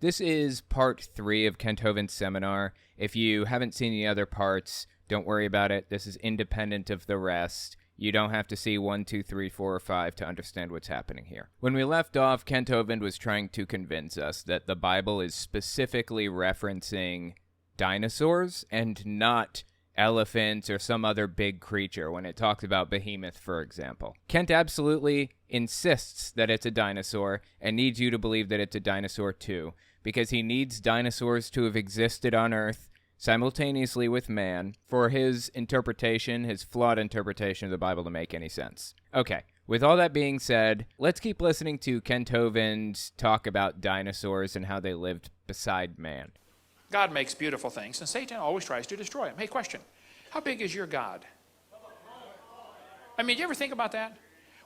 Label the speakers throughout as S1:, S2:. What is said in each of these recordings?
S1: This is part 3 of Kent Hovind's seminar. If you haven't seen the other parts, don't worry about it. This is independent of the rest. You don't have to see 1, 2, 3, 4, or 5 to understand what's happening here. When we left off, Kent Hovind was trying to convince us that the Bible is specifically referencing dinosaurs and not elephants or some other big creature when it talks about behemoth, for example. Kent absolutely insists that it's a dinosaur and needs you to believe that it's a dinosaur too, because he needs dinosaurs to have existed on Earth simultaneously with man for his interpretation, his flawed interpretation of the Bible to make any sense. Okay, with all that being said, let's keep listening to Kent Hovind talk about dinosaurs and how they lived beside man.
S2: God makes beautiful things, and Satan always tries to destroy them. Hey, question. How big is your God? I mean, do you ever think about that?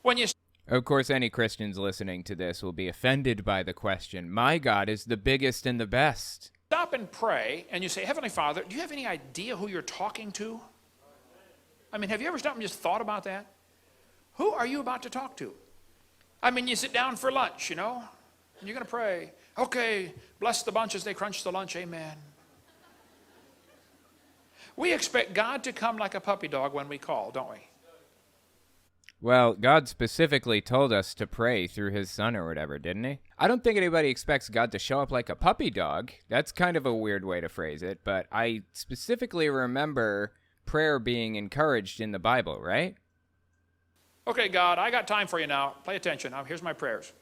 S2: When you...
S1: Of course, any Christians listening to this will be offended by the question. My God is the biggest and the best.
S2: Stop and pray, and you say, Heavenly Father, do you have any idea who you're talking to? I mean, have you ever stopped and just thought about that? Who are you about to talk to? I mean, you sit down for lunch, and you're going to pray. Okay, bless the bunch as they crunch the lunch, amen. We expect God to come like a puppy dog when we call, don't we?
S1: Well, God specifically told us to pray through his son or whatever, didn't he? I don't think anybody expects God to show up like a puppy dog. That's kind of a weird way to phrase it, but I specifically remember prayer being encouraged in the Bible, right?
S2: Okay, God, I got time for you now. Pay attention. Now, here's my prayers.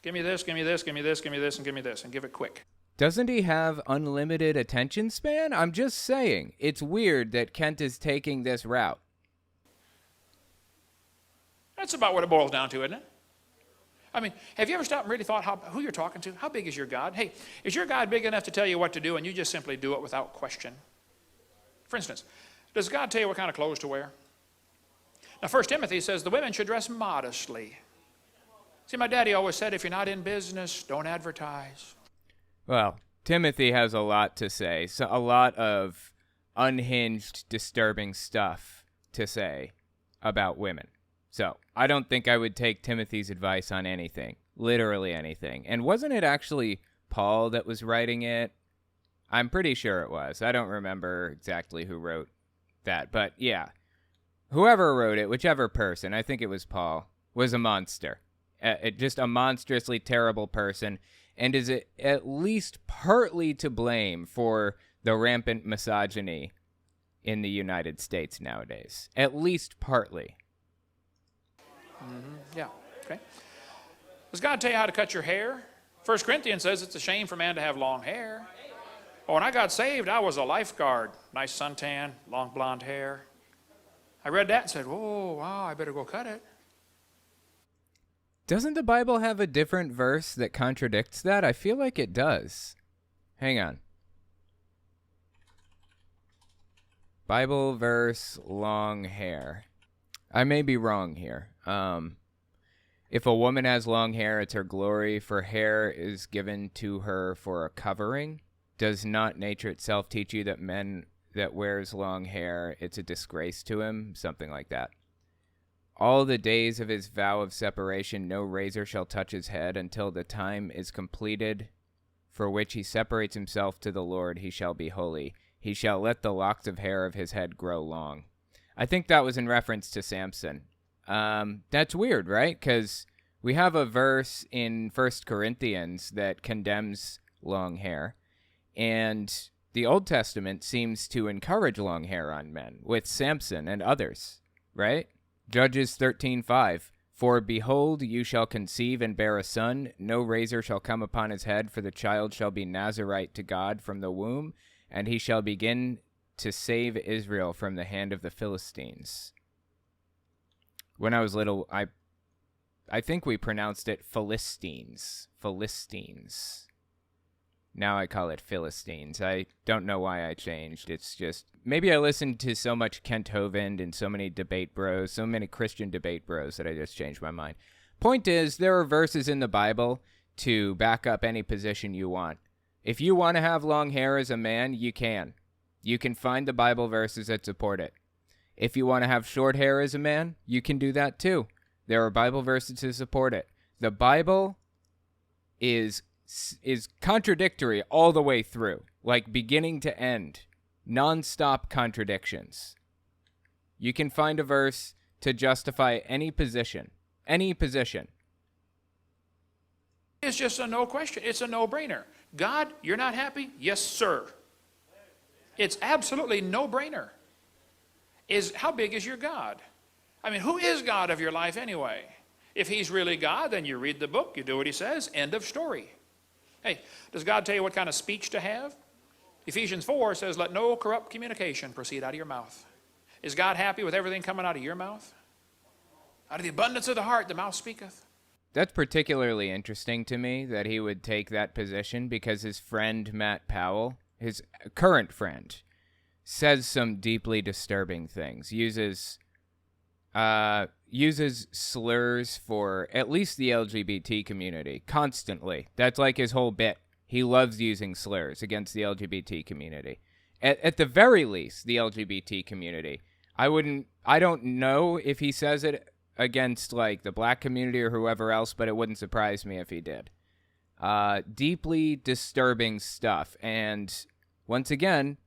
S2: Give me this, give me this, give me this, give me this, and give me this, and give it quick.
S1: Doesn't he have unlimited attention span? I'm just saying. It's weird that Kent is taking this route.
S2: That's about what it boils down to, isn't it? I mean, have you ever stopped and really thought who you're talking to? How big is your God? Hey, is your God big enough to tell you what to do and you just simply do it without question? For instance, does God tell you what kind of clothes to wear? Now, 1 Timothy says the women should dress modestly. See, my daddy always said, if you're not in business, don't advertise.
S1: Well, Timothy has a lot to say, so a lot of unhinged, disturbing stuff to say about women. So, I don't think I would take Timothy's advice on anything, literally anything. And wasn't it actually Paul that was writing it? I'm pretty sure it was. I don't remember exactly who wrote that, but yeah. Whoever wrote it, whichever person, I think it was Paul, was a monster. Just a monstrously terrible person, and is at least partly to blame for the rampant misogyny in the United States nowadays. At least partly.
S2: Yeah, okay. Does God tell you how to cut your hair? 1 Corinthians says it's a shame for man to have long hair. Oh, when I got saved, I was a lifeguard. Nice suntan, long blonde hair. I read that and said, whoa, wow, I better go cut it.
S1: Doesn't the Bible have a different verse that contradicts that? I feel like it does. Hang on. Bible verse, long hair. I may be wrong here. If a woman has long hair, it's her glory, for hair is given to her for a covering. Does not nature itself teach you that men that wears long hair, it's a disgrace to him? Something like that. All the days of his vow of separation, no razor shall touch his head until the time is completed for which he separates himself to the Lord. He shall be holy. He shall let the locks of hair of his head grow long. I think that was in reference to Samson. That's weird, right? Because we have a verse in 1 Corinthians that condemns long hair, and the Old Testament seems to encourage long hair on men with Samson and others, right? Judges 13:5. For behold, you shall conceive and bear a son. No razor shall come upon his head, for the child shall be Nazirite to God from the womb, and he shall begin to save Israel from the hand of the Philistines. When I was little, I think we pronounced it Philistines. Philistines. Now I call it Philistines. I don't know why I changed. It's just, maybe I listened to so much Kent Hovind and so many debate bros, so many Christian debate bros that I just changed my mind. Point is, there are verses in the Bible to back up any position you want. If you want to have long hair as a man, you can. You can find the Bible verses that support it. If you want to have short hair as a man, you can do that too. There are Bible verses to support it. The Bible is is contradictory all the way through, like beginning to end, non-stop contradictions. You can find a verse to justify any position. Any position.
S2: It's just a no question. It's a no-brainer. God, you're not happy? Yes, sir. It's absolutely no-brainer. How big is your God? I mean, who is God of your life anyway? If he's really God, then you read the book, you do what he says, end of story. Hey, does God tell you what kind of speech to have? Ephesians 4 says, let no corrupt communication proceed out of your mouth. Is God happy with everything coming out of your mouth? Out of the abundance of the heart, the mouth speaketh.
S1: That's particularly interesting to me that he would take that position because his friend Matt Powell, his current friend, says some deeply disturbing things, uses slurs for at least the LGBT community constantly. That's like his whole bit. He loves using slurs against the LGBT community. At the very least, the LGBT community. I don't know if he says it against like the black community or whoever else, but it wouldn't surprise me if he did. Deeply disturbing stuff. And once again,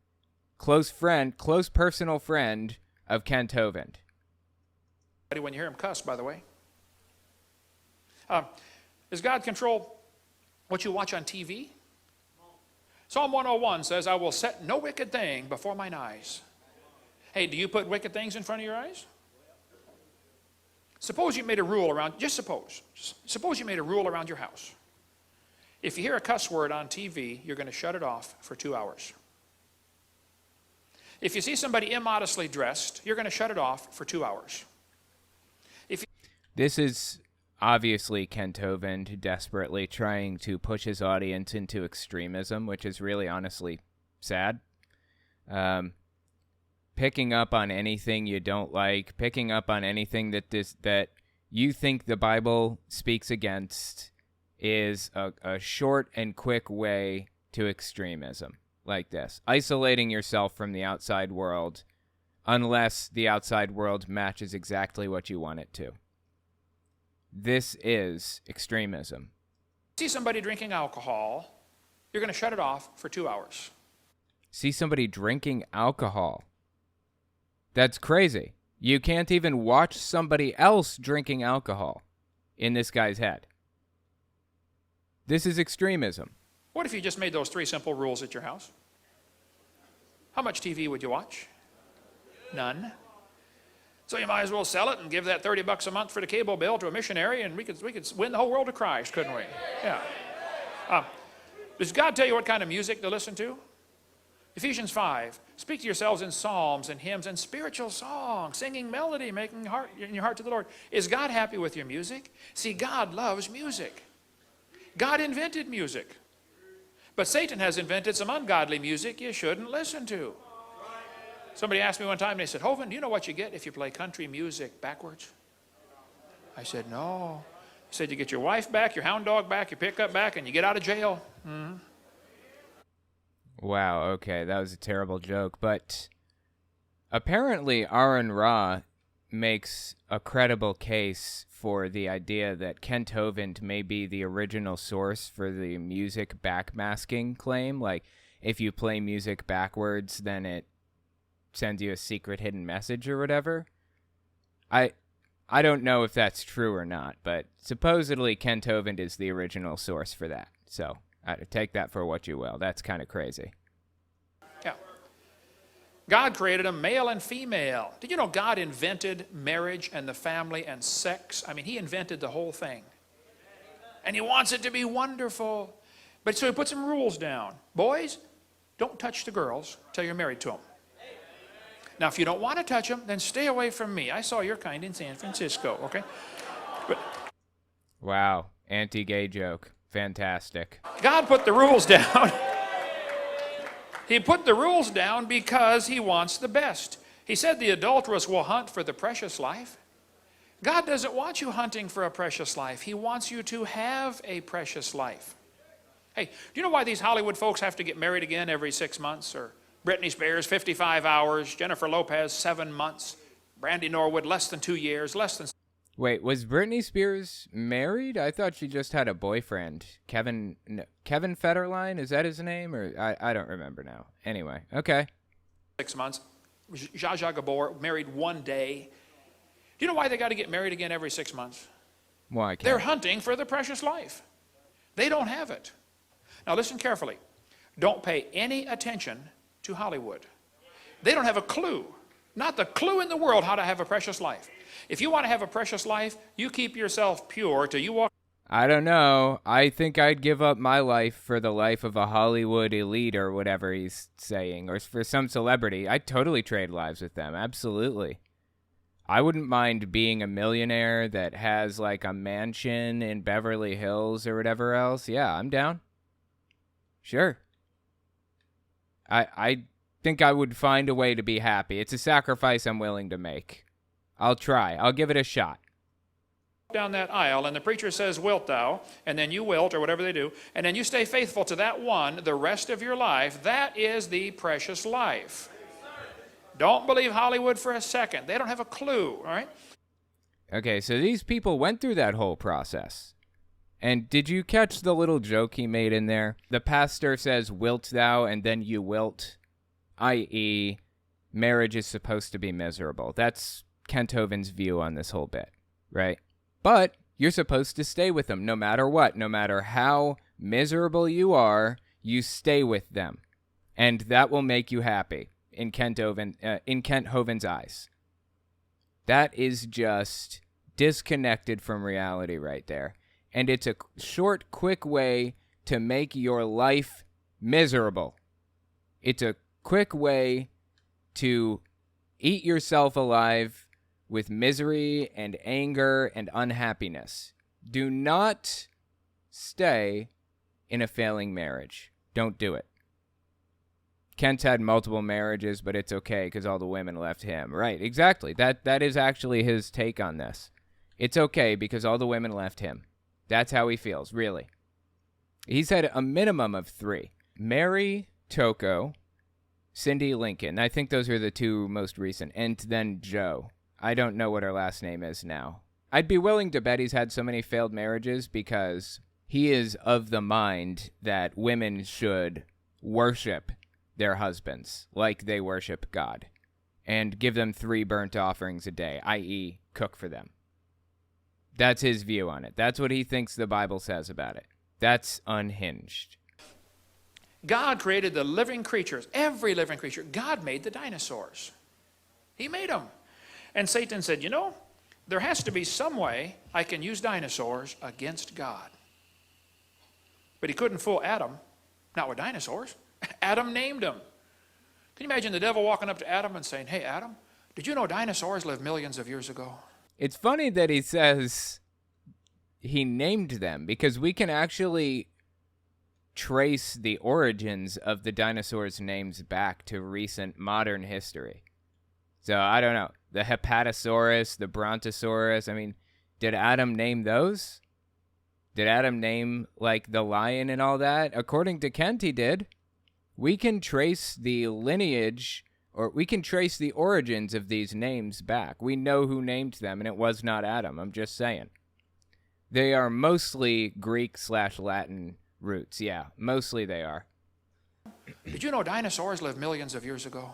S1: close personal friend of Kent Hovind.
S2: When you hear him cuss, by the way. Does God control what you watch on TV? Psalm 101 says, I will set no wicked thing before mine eyes. Hey, do you put wicked things in front of your eyes? Suppose you made a rule around, suppose you made a rule around your house. If you hear a cuss word on TV, you're going to shut it off for 2 hours. If you see somebody immodestly dressed, you're going to shut it off for 2 hours.
S1: This is obviously Kent Hovind desperately trying to push his audience into extremism, which is really honestly sad. Picking up on anything you don't like, picking up on anything that you think the Bible speaks against is a short and quick way to extremism like this. Isolating yourself from the outside world unless the outside world matches exactly what you want it to. This is extremism.
S2: See somebody drinking alcohol, you're going to shut it off for 2 hours.
S1: See somebody drinking alcohol. That's crazy. You can't even watch somebody else drinking alcohol in this guy's head. This is extremism.
S2: What if you just made those 3 simple rules at your house? How much TV would you watch? None. So you might as well sell it and give that $30 a month for the cable bill to a missionary, and we could win the whole world to Christ, couldn't we? Yeah. Does God tell you what kind of music to listen to? Ephesians 5, speak to yourselves in psalms and hymns and spiritual songs, singing melody, making in your heart to the Lord. Is God happy with your music? See, God loves music. God invented music. But Satan has invented some ungodly music you shouldn't listen to. Somebody asked me one time, and they said, Hovind, do you know what you get if you play country music backwards? I said, no. He said, you get your wife back, your hound dog back, your pickup back, and you get out of jail. Mm-hmm.
S1: Wow, okay, that was a terrible joke. But apparently Aaron Ra makes a credible case for the idea that Kent Hovind may be the original source for the music backmasking claim. Like, if you play music backwards, then it sends you a secret hidden message or whatever. I don't know if that's true or not, but supposedly Kent Hovind is the original source for that. So take that for what you will. That's kind of crazy.
S2: Yeah. God created them male and female. Did you know God invented marriage and the family and sex? I mean, he invented the whole thing. And he wants it to be wonderful. But so he put some rules down. Boys, don't touch the girls till you're married to them. Now, if you don't want to touch them, then stay away from me. I saw your kind in San Francisco, okay? But
S1: wow, anti-gay joke. Fantastic.
S2: God put the rules down. He put the rules down because he wants the best. He said the adulteress will hunt for the precious life. God doesn't want you hunting for a precious life. He wants you to have a precious life. Hey, do you know why these Hollywood folks have to get married again every 6 months? Or Britney Spears, 55 hours. Jennifer Lopez, 7 months. Brandy Norwood, less than 2 years.
S1: Wait, was Britney Spears married? I thought she just had a boyfriend. Kevin Federline, is that his name? Or I don't remember now. Anyway, okay.
S2: 6 months. Zsa Zsa Gabor married one day. Do you know why they got to get married again every 6 months?
S1: Why?
S2: They're hunting for the precious life. They don't have it. Now listen carefully. Don't pay any attention to Hollywood. They don't have a clue, not the clue in the world how to have a precious life. If you want to have a precious life, you keep yourself pure till you walk.
S1: I don't know. I think I'd give up my life for the life of a Hollywood elite or whatever he's saying, or for some celebrity. I'd totally trade lives with them. Absolutely. I wouldn't mind being a millionaire that has like a mansion in Beverly Hills or whatever else. Yeah, I'm down. Sure. I think I would find a way to be happy. It's a sacrifice I'm willing to make. I'll try. I'll give it a shot.
S2: Down that aisle and the preacher says, wilt thou, and then you wilt, or whatever they do, and then you stay faithful to that one the rest of your life. That is the precious life. Don't believe Hollywood for a second. They don't have a clue, all right?
S1: Okay, so these people went through that whole process. And did you catch the little joke he made in there? The pastor says, wilt thou, and then you wilt, i.e., marriage is supposed to be miserable. That's Kent Hovind's view on this whole bit, right? But you're supposed to stay with them no matter what. No matter how miserable you are, you stay with them. And that will make you happy in Kent Hovind's eyes. That is just disconnected from reality right there. And it's a short, quick way to make your life miserable. It's a quick way to eat yourself alive with misery and anger and unhappiness. Do not stay in a failing marriage. Don't do it. Kent's had multiple marriages, but it's okay because all the women left him. Right, exactly. That is actually his take on this. It's okay because all the women left him. That's how he feels, really. He's had a minimum of 3. Mary Toko, Cindy Lincoln. I think those are the 2 most recent. And then Joe. I don't know what her last name is now. I'd be willing to bet he's had so many failed marriages because he is of the mind that women should worship their husbands like they worship God and give them 3 burnt offerings a day, i.e., cook for them. That's his view on it. That's what he thinks the Bible says about it. That's unhinged.
S2: God created the living creatures, every living creature. God made the dinosaurs. He made them. And Satan said, you know, there has to be some way I can use dinosaurs against God. But he couldn't fool Adam, not with dinosaurs. Adam named them. Can you imagine the devil walking up to Adam and saying, hey, Adam, did you know dinosaurs lived millions of years ago?
S1: It's funny that he says he named them because we can actually trace the origins of the dinosaurs' names back to recent modern history. So I don't know. The Hepatosaurus, the Brontosaurus. I mean, did Adam name those? Did Adam name, like, the lion and all that? According to Kent, he did. We can trace the lineage, or we can trace the origins of these names back. We know who named them, and it was not Adam. I'm just saying. They are mostly Greek/Latin roots. Yeah, mostly they are.
S2: Did you know dinosaurs lived millions of years ago?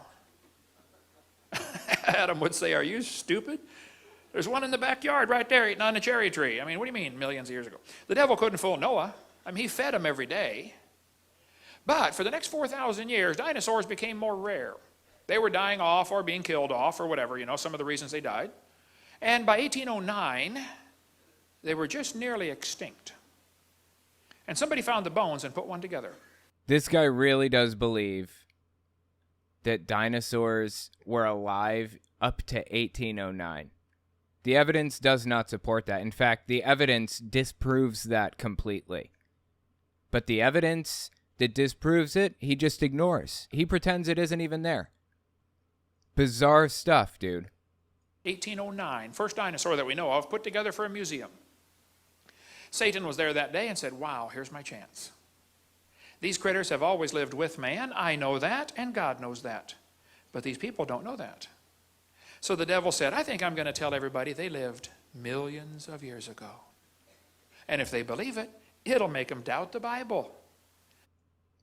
S2: Adam would say, are you stupid? There's one in the backyard right there eating on a cherry tree. I mean, what do you mean millions of years ago? The devil couldn't fool Noah. I mean, he fed him every day. But for the next 4,000 years, dinosaurs became more rare. They were dying off or being killed off or whatever, you know, some of the reasons they died. And by 1809, they were just nearly extinct. And somebody found the bones and put one together.
S1: This guy really does believe that dinosaurs were alive up to 1809. The evidence does not support that. In fact, the evidence disproves that completely. But the evidence that disproves it, he just ignores. He pretends it isn't even there. Bizarre stuff, dude.
S2: 1809, first dinosaur that we know of, put together for a museum. Satan was there that day and said, wow, here's my chance. These critters have always lived with man. I know that, and God knows that. But these people don't know that. So the devil said, I think I'm going to tell everybody they lived millions of years ago. And if they believe it, it'll make them doubt the Bible.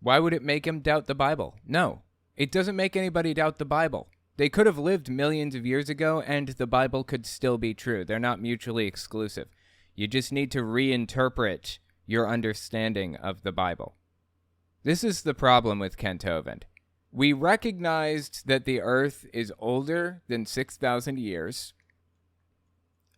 S1: Why would it make them doubt the Bible? No, it doesn't make anybody doubt the Bible. They could have lived millions of years ago, and the Bible could still be true. They're not mutually exclusive. You just need to reinterpret your understanding of the Bible. This is the problem with Kent Hovind. We recognized that the Earth is older than 6,000 years,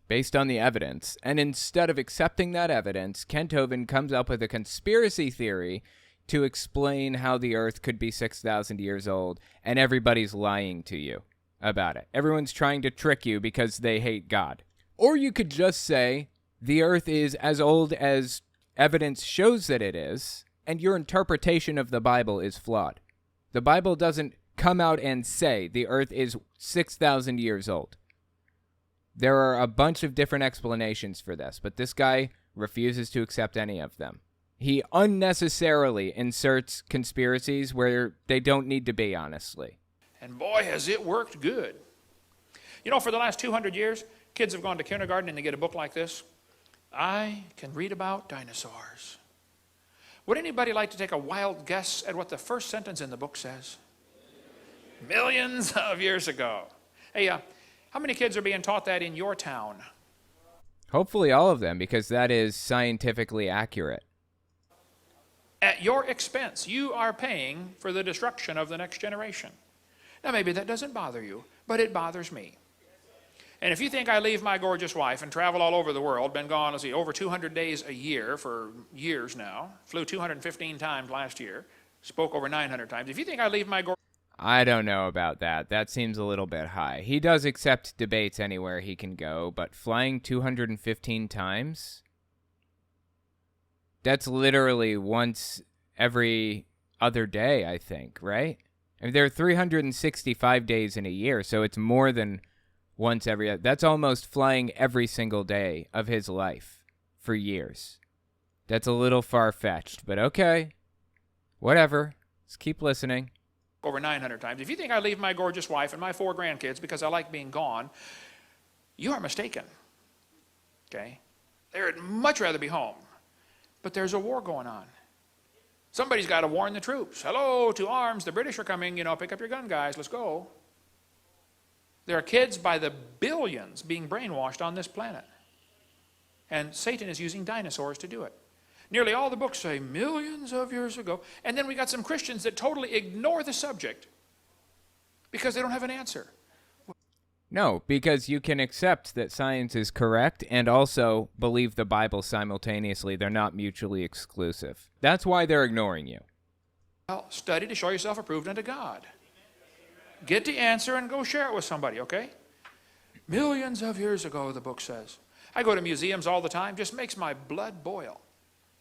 S1: based on the evidence, and instead of accepting that evidence, Kent Hovind comes up with a conspiracy theory to explain how the Earth could be 6,000 years old, and everybody's lying to you about it. Everyone's trying to trick you because they hate God. Or you could just say the Earth is as old as evidence shows that it is, and your interpretation of the Bible is flawed. The Bible doesn't come out and say the Earth is 6,000 years old. There are a bunch of different explanations for this, but this guy refuses to accept any of them. He unnecessarily inserts conspiracies where they don't need to be, honestly.
S2: And boy, has it worked good. You know, for the last 200 years, kids have gone to kindergarten and they get a book like this. I can read about dinosaurs. Would anybody like to take a wild guess at what the first sentence in the book says? Millions of years ago. Hey, how many kids are being taught that in your town?
S1: Hopefully all of them, because that is scientifically accurate.
S2: At your expense, you are paying for the destruction of the next generation. Now, maybe that doesn't bother you, but it bothers me. And if you think I leave my gorgeous wife and travel all over the world, been gone, let's see, over 200 days a year for years now, flew 215 times last year, spoke over 900 times. If you think I leave my
S1: I don't know about that. That seems a little bit high. He does accept debates anywhere he can go, but flying 215 times? That's literally once every other day, I think, right? I mean, there are 365 days in a year, so it's more than once every other. That's almost flying every single day of his life for years. That's a little far-fetched, but okay. Whatever. Let's keep listening.
S2: Over 900 times. If you think I leave my gorgeous wife and my 4 grandkids because I like being gone, you are mistaken. Okay? They'd much rather be home. But there's a war going on. Somebody's got to warn the troops. Hello, to arms. The British are coming. You know, pick up your gun, guys. Let's go. There are kids by the billions being brainwashed on this planet. And Satan is using dinosaurs to do it. Nearly all the books say millions of years ago. And then we got some Christians that totally ignore the subject because they don't have an answer.
S1: No, because you can accept that science is correct and also believe the Bible simultaneously. They're not mutually exclusive. That's why they're ignoring you.
S2: Well, study to show yourself approved unto God. Get the answer and go share it with somebody, okay? Millions of years ago, the book says. I go to museums all the time. Just makes my blood boil.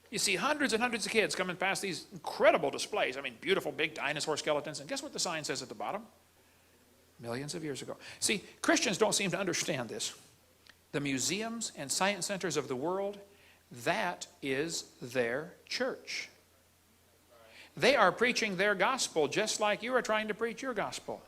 S2: You see hundreds and hundreds of kids coming past these incredible displays. I mean, beautiful big dinosaur skeletons. And guess what the sign says at the bottom? Millions of years ago. See, Christians don't seem to understand this. The museums and science centers of the world, that is their church. They are preaching their gospel just like you are trying to preach your gospel.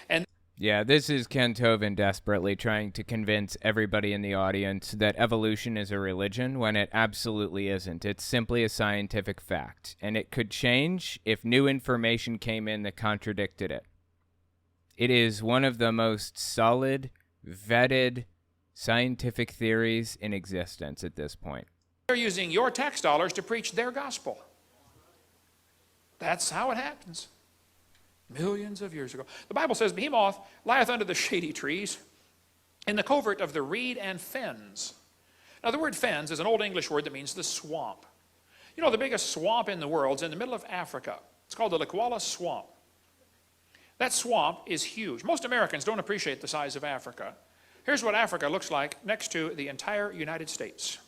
S2: And
S1: yeah, this is Kent Hovind desperately trying to convince everybody in the audience that evolution is a religion when it absolutely isn't. It's simply a scientific fact, and it could change if new information came in that contradicted it. It is one of the most solid, vetted scientific theories in existence at this point.
S2: they're using your tax dollars to preach their gospel. That's how it happens. Millions of years ago. The Bible says, Behemoth lieth under the shady trees in the covert of the reed and fens. Now, the word fens is an Old English word that means the swamp. You know, the biggest swamp in the world is in the middle of Africa. It's called the Likwala Swamp. That swamp is huge. Most Americans don't appreciate the size of Africa. Here's what Africa looks like next to the entire United States.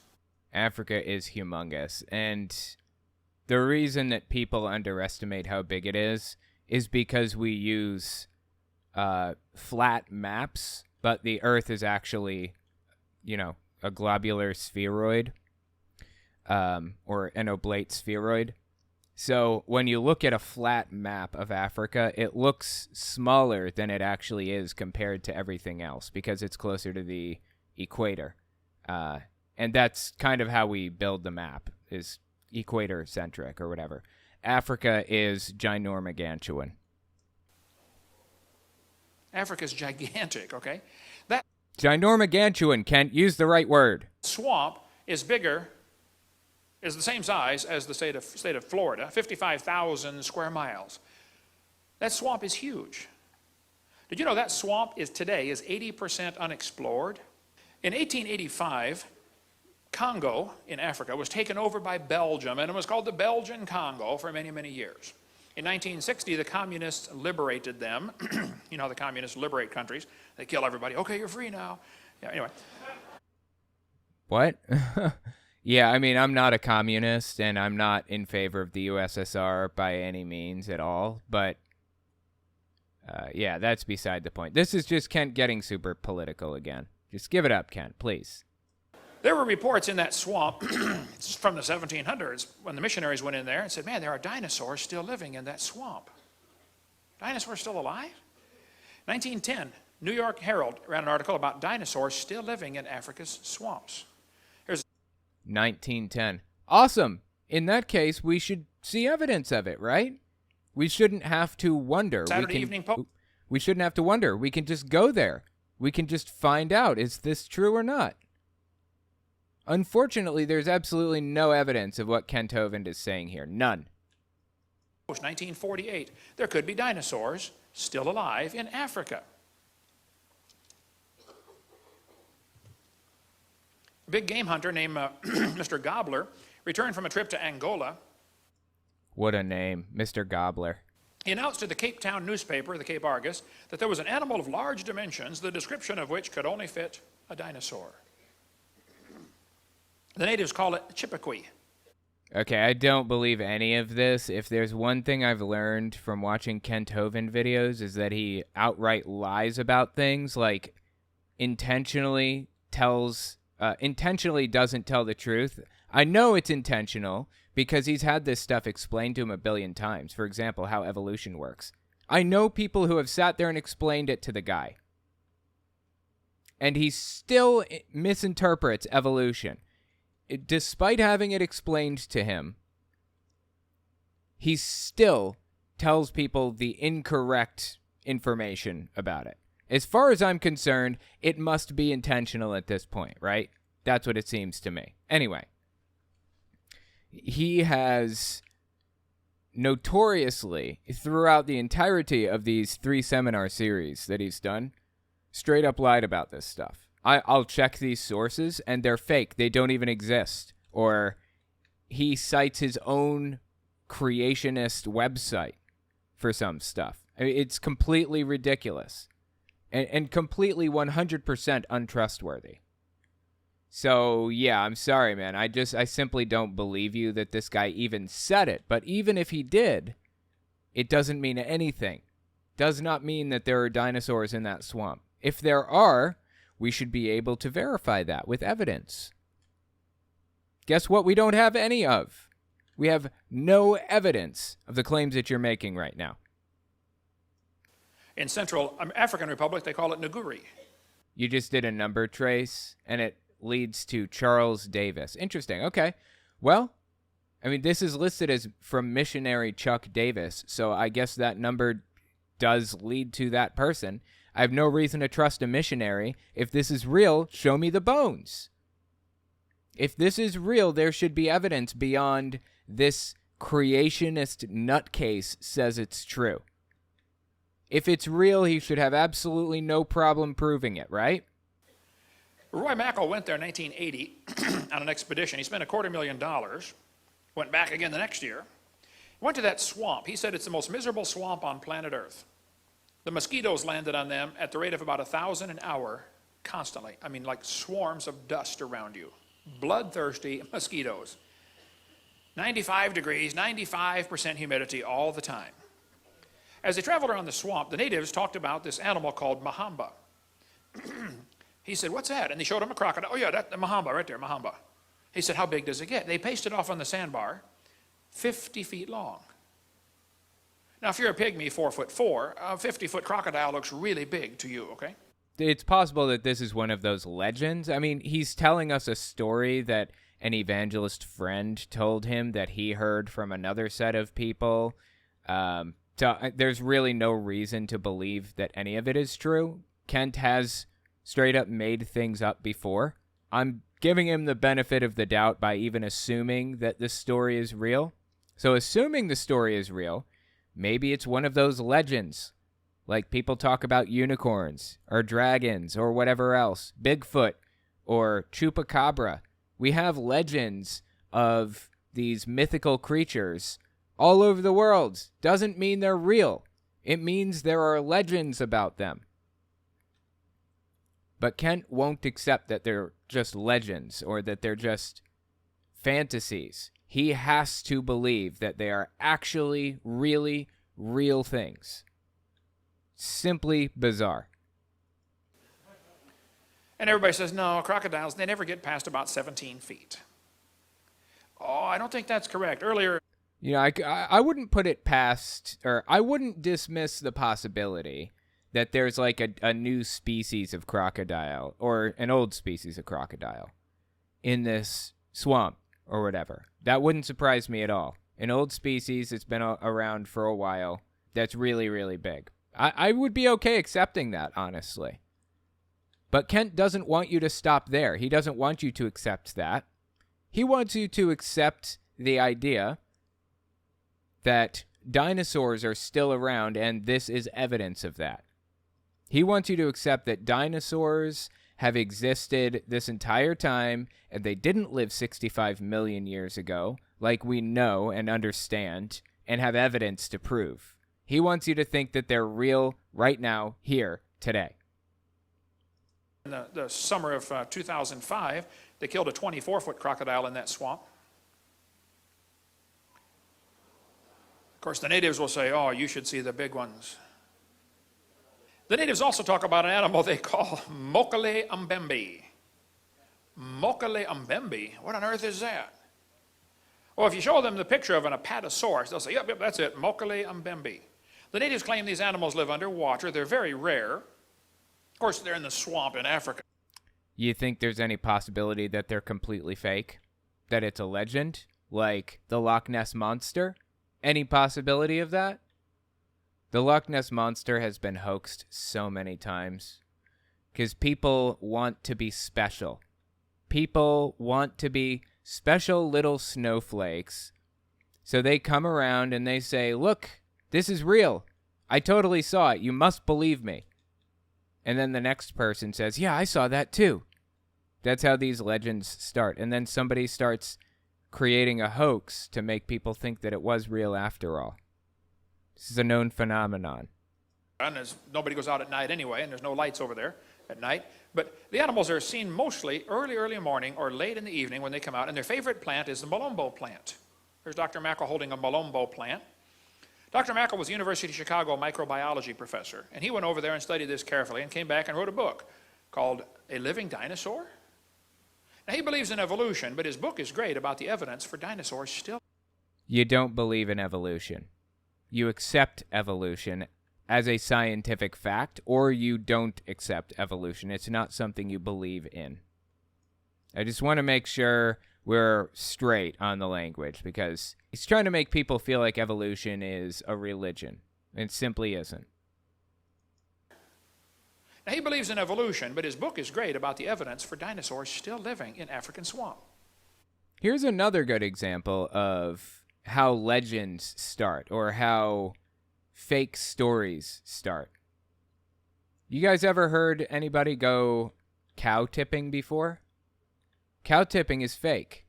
S1: Africa is humongous, and the reason that people underestimate how big it is because we use flat maps, but the Earth is actually, you know, a globular spheroid, or an oblate spheroid. So when you look at a flat map of Africa, it looks smaller than it actually is compared to everything else because it's closer to the equator. And that's kind of how we build the map, is equator-centric or whatever. Africa is ginormagantuan.
S2: Africa's gigantic, okay? That
S1: Ginormagantuan, Kent. Use the right word.
S2: swamp is bigger, is the same size as the state of Florida, 55,000 square miles. That swamp is huge. Did you know that swamp today is 80% unexplored? In 1885, Congo in Africa was taken over by Belgium, and it was called the Belgian Congo for many, many years. In 1960, the communists liberated them. You know how the communists liberate countries. They kill everybody. Okay, you're free now. Yeah, anyway.
S1: What? Yeah, I mean, I'm not a communist, and I'm not in favor of the USSR by any means at all, but yeah, that's beside the point. This is just Kent getting super political again. Just give it up, Kent, please.
S2: There were reports in that swamp from the 1700s when the missionaries went in there and said, man, there are dinosaurs still living in that swamp. Dinosaurs still alive? 1910, New York Herald ran an article about dinosaurs still living in Africa's swamps.
S1: 1910. Awesome. In that case, we should see evidence of it, right? We shouldn't have to wonder.
S2: Saturday Evening Post.
S1: We shouldn't have to wonder. We can just go there. We can just find out, is this true or not? Unfortunately, there's absolutely no evidence of what Kent Hovind is saying here. None.
S2: 1948. There could be dinosaurs still alive in Africa. A big game hunter named Mr. Gobbler returned from a trip to Angola.
S1: What a name, Mr. Gobbler.
S2: He announced to the Cape Town newspaper, the Cape Argus, that there was an animal of large dimensions, the description of which could only fit a dinosaur. The natives call it Chippewa.
S1: Okay, I don't believe any of this. If there's one thing I've learned from watching Kent Hovind videos is that he outright lies about things, like intentionally doesn't tell the truth. I know it's intentional because he's had this stuff explained to him a billion times. For example, how evolution works. I know people who have sat there and explained it to the guy. And he still misinterprets evolution. Despite having it explained to him, he still tells people the incorrect information about it. As far as I'm concerned, it must be intentional at this point, right? That's what it seems to me. Anyway, he has notoriously, throughout the entirety of these 3 seminar series that he's done, straight up lied about this stuff. I'll check these sources, and they're fake. They don't even exist. Or he cites his own creationist website for some stuff. I mean, it's completely ridiculous and completely 100% untrustworthy. So, yeah, I'm sorry, man. I simply don't believe you that this guy even said it. But even if he did, it doesn't mean anything. Does not mean that there are dinosaurs in that swamp. If there are, we should be able to verify that with evidence. Guess what we don't have any of? We have no evidence of the claims that you're making right now.
S2: In Central African Republic, they call it Nguri.
S1: You just did a number trace, and it leads to Charles Davis. Interesting. Okay. Well, I mean, this is listed as from missionary Chuck Davis, so I guess that number does lead to that person. I have no reason to trust a missionary. If this is real, show me the bones. If this is real, there should be evidence beyond this creationist nutcase says it's true. If it's real, he should have absolutely no problem proving it, right?
S2: Roy Mackal went there in 1980 on an expedition. He spent $250,000, went back again the next year, went to that swamp. He said it's the most miserable swamp on planet Earth. The mosquitoes landed on them at the rate of about 1,000 an hour constantly. I mean, like swarms of dust around you. Bloodthirsty mosquitoes. 95 degrees, 95% humidity all the time. As they traveled around the swamp, the natives talked about this animal called Mahamba. He said, what's that? And they showed him a crocodile. Oh, yeah, that's the Mahamba right there, Mahamba. He said, how big does it get? They pasted off on the sandbar, 50 feet long. Now, if you're a pygmy, 4'4", a 50-foot crocodile looks really big to you, okay?
S1: it's possible that this is one of those legends. I mean, he's telling us a story that an evangelist friend told him that he heard from another set of people. So there's really no reason to believe that any of it is true. Kent has straight up made things up before. I'm giving him the benefit of the doubt by even assuming that this story is real. So assuming the story is real, maybe it's one of those legends. Like people talk about unicorns or dragons or whatever else, Bigfoot or Chupacabra. We have legends of these mythical creatures all over the world. Doesn't mean they're real. It means there are legends about them. But Kent won't accept that they're just legends or that they're just fantasies. He has to believe that they are actually really real things. Simply bizarre.
S2: And everybody says, no, crocodiles, they never get past about 17 feet. Oh, I don't think that's correct. Earlier,
S1: you know, I wouldn't put it past, or I wouldn't dismiss the possibility that there's like a new species of crocodile or an old species of crocodile in this swamp or whatever. That wouldn't surprise me at all. An old species that's been around for a while that's really, really big. I would be okay accepting that, honestly. But Kent doesn't want you to stop there. He doesn't want you to accept that. He wants you to accept the idea that dinosaurs are still around, and this is evidence of that. He wants you to accept that dinosaurs have existed this entire time, and they didn't live 65 million years ago, like we know and understand, and have evidence to prove. He wants you to think that they're real right now, here, today.
S2: in the summer of 2005, they killed a 24-foot crocodile in that swamp. Of course, the natives will say, oh, you should see the big ones. The natives also talk about an animal they call Mokele umbembe. Mokele umbembe? What on earth is that? Well, if you show them the picture of an apatosaurus, they'll say, yep, that's it, Mokele umbembe. The natives claim these animals live underwater. They're very rare. Of course, they're in the swamp in Africa.
S1: You think there's any possibility that they're completely fake? That it's a legend? Like the Loch Ness Monster? Any possibility of that? The Loch Ness Monster has been hoaxed so many times. Because people want to be special. People want to be special little snowflakes. So they come around and they say, look, this is real. I totally saw it. You must believe me. And then the next person says, yeah, I saw that too. That's how these legends start. And then somebody starts creating a hoax to make people think that it was real after all. This is a known phenomenon.
S2: And nobody goes out at night anyway, and there's no lights over there at night. But the animals are seen mostly early morning or late in the evening when they come out, and their favorite plant is the Malombo plant. There's Dr. Mackel holding a Malombo plant. Dr. Mackel was a University of Chicago microbiology professor, and he went over there and studied this carefully and came back and wrote a book called A Living Dinosaur. Now, he believes in evolution, but his book is great about the evidence for dinosaurs still.
S1: You don't believe in evolution. You accept evolution as a scientific fact, or you don't accept evolution. It's not something you believe in. I just want to make sure we're straight on the language, because he's trying to make people feel like evolution is a religion. It simply isn't.
S2: Now, he believes in evolution, but his book is great about the evidence for dinosaurs still living in African swamp.
S1: Here's another good example of how legends start, or how fake stories start. You guys ever heard anybody go cow tipping before? Cow tipping is fake.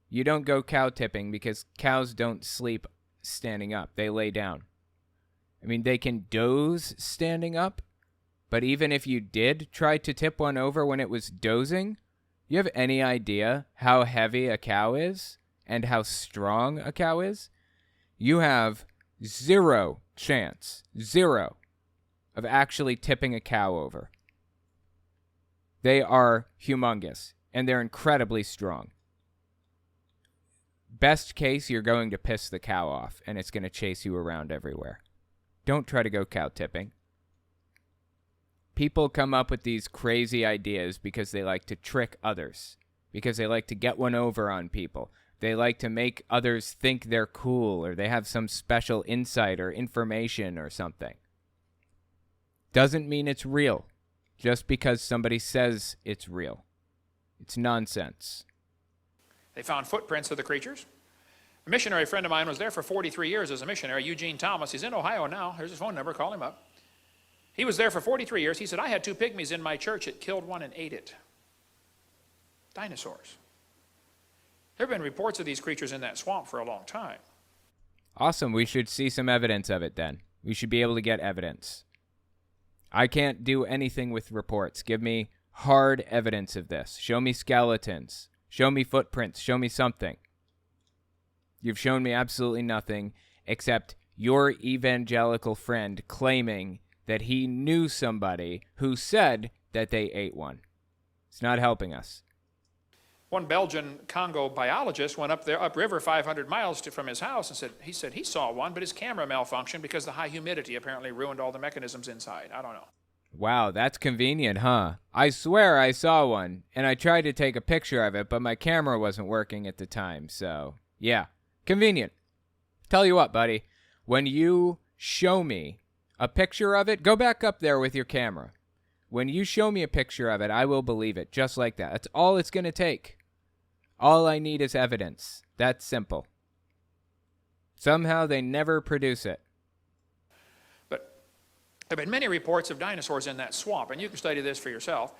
S1: You don't go cow tipping because cows don't sleep standing up. They lay down. I mean, they can doze standing up, but even if you did try to tip one over when it was dozing, you have any idea how heavy a cow is and how strong a cow is? You have zero chance, of actually tipping a cow over. They are humongous, and they're incredibly strong. Best case, you're going to piss the cow off, and it's going to chase you around everywhere. Don't try to go cow tipping. People come up with these crazy ideas because they like to trick others, because they like to get one over on people. They like to make others think they're cool, or they have some special insight or information or something. Doesn't mean it's real just because somebody says it's real. It's nonsense.
S2: They found footprints of the creatures. A missionary friend of mine was there for 43 years as a missionary, Eugene Thomas. He's in Ohio now. Here's his phone number. Call him up. He was there for 43 years. He said, I had 2 pygmies in my church. It killed one and ate it. Dinosaurs. There have been reports of these creatures in that swamp for a long time.
S1: Awesome. We should see some evidence of it then. We should be able to get evidence. I can't do anything with reports. Give me hard evidence of this. Show me skeletons. Show me footprints. Show me something. You've shown me absolutely nothing except your evangelical friend claiming that he knew somebody who said that they ate one. It's not helping us.
S2: One Belgian Congo biologist went upriver 500 miles from his house and said he saw one, but his camera malfunctioned because the high humidity apparently ruined all the mechanisms inside. I don't know.
S1: Wow, that's convenient, huh? I swear I saw one, and I tried to take a picture of it, but my camera wasn't working at the time, so yeah, convenient. Tell you what, buddy, when you show me a picture of it, go back up there with your camera. When you show me a picture of it, I will believe it, just like that. That's all it's going to take. All I need is evidence. That's simple. Somehow they never produce it.
S2: But there have been many reports of dinosaurs in that swamp, and you can study this for yourself.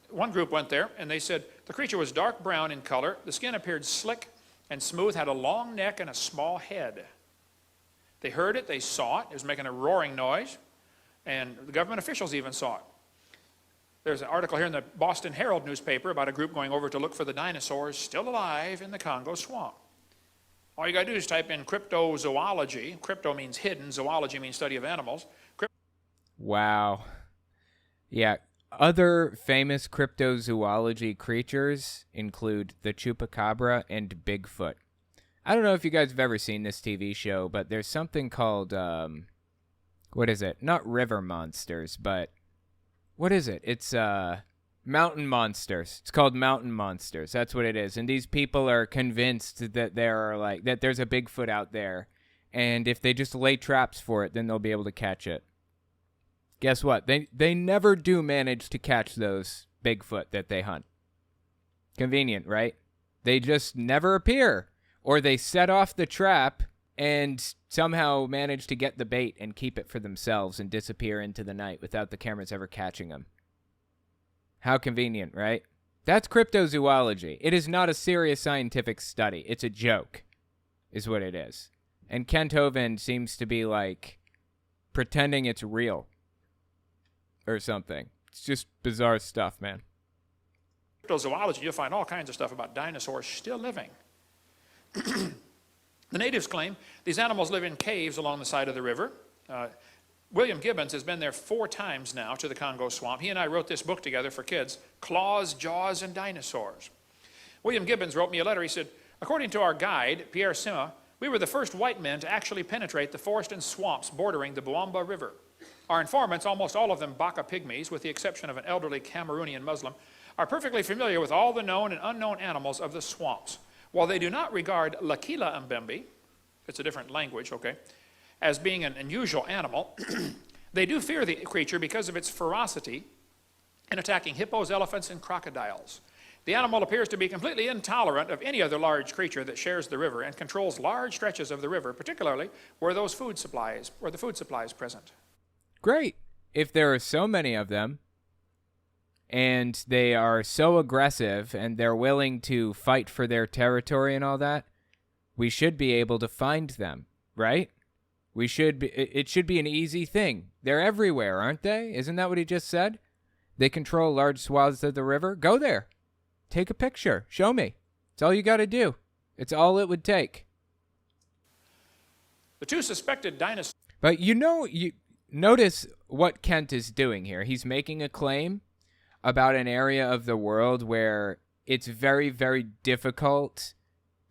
S2: One group went there, and they said the creature was dark brown in color. The skin appeared slick and smooth, had a long neck and a small head. They heard it, they saw it. It was making a roaring noise, and the government officials even saw it. There's an article here in the Boston Herald newspaper about a group going over to look for the dinosaurs still alive in the Congo swamp. All you got to do is type in cryptozoology. Crypto means hidden, zoology means study of animals.
S1: Wow. Yeah, other famous cryptozoology creatures include the chupacabra and Bigfoot. I don't know if you guys have ever seen this TV show, but there's something called, what is it? Not river monsters, but what is it? It's mountain monsters. It's called Mountain Monsters. That's what it is. And these people are convinced that that there's a Bigfoot out there, and if they just lay traps for it, then they'll be able to catch it. Guess what? They never do manage to catch those Bigfoot that they hunt. Convenient, right? They just never appear. Or they set off the trap and somehow manage to get the bait and keep it for themselves and disappear into the night without the cameras ever catching them. How convenient, right? That's cryptozoology. It is not a serious scientific study. It's a joke, is what it is. And Kent Hovind seems to be like pretending it's real or something. It's just bizarre stuff, man.
S2: Cryptozoology, you'll find all kinds of stuff about dinosaurs still living. The natives claim these animals live in caves along the side of the river. William Gibbons has been there 4 times now to the Congo swamp. He and I wrote this book together for kids, Claws, Jaws, and Dinosaurs. William Gibbons wrote me a letter. He said, according to our guide, Pierre Sima, we were the first white men to actually penetrate the forest and swamps bordering the Boamba River. Our informants, almost all of them Baka pygmies, with the exception of an elderly Cameroonian Muslim, are perfectly familiar with all the known and unknown animals of the swamps. While they do not regard Lakila Mbembe, it's a different language, okay, as being an unusual animal, they do fear the creature because of its ferocity in attacking hippos, elephants, and crocodiles. The animal appears to be completely intolerant of any other large creature that shares the river and controls large stretches of the river, particularly where the food supply is present.
S1: Great. If there are so many of them, and they are so aggressive, and they're willing to fight for their territory and all that, we should be able to find them, right? It should be an easy thing. They're everywhere, aren't they? Isn't that what he just said? They control large swaths of the river. Go there. Take a picture. Show me. It's all you got to do. It's all it would take.
S2: The 2 suspected dinosaurs...
S1: But you notice what Kent is doing here. He's making a claim about an area of the world where it's very, very difficult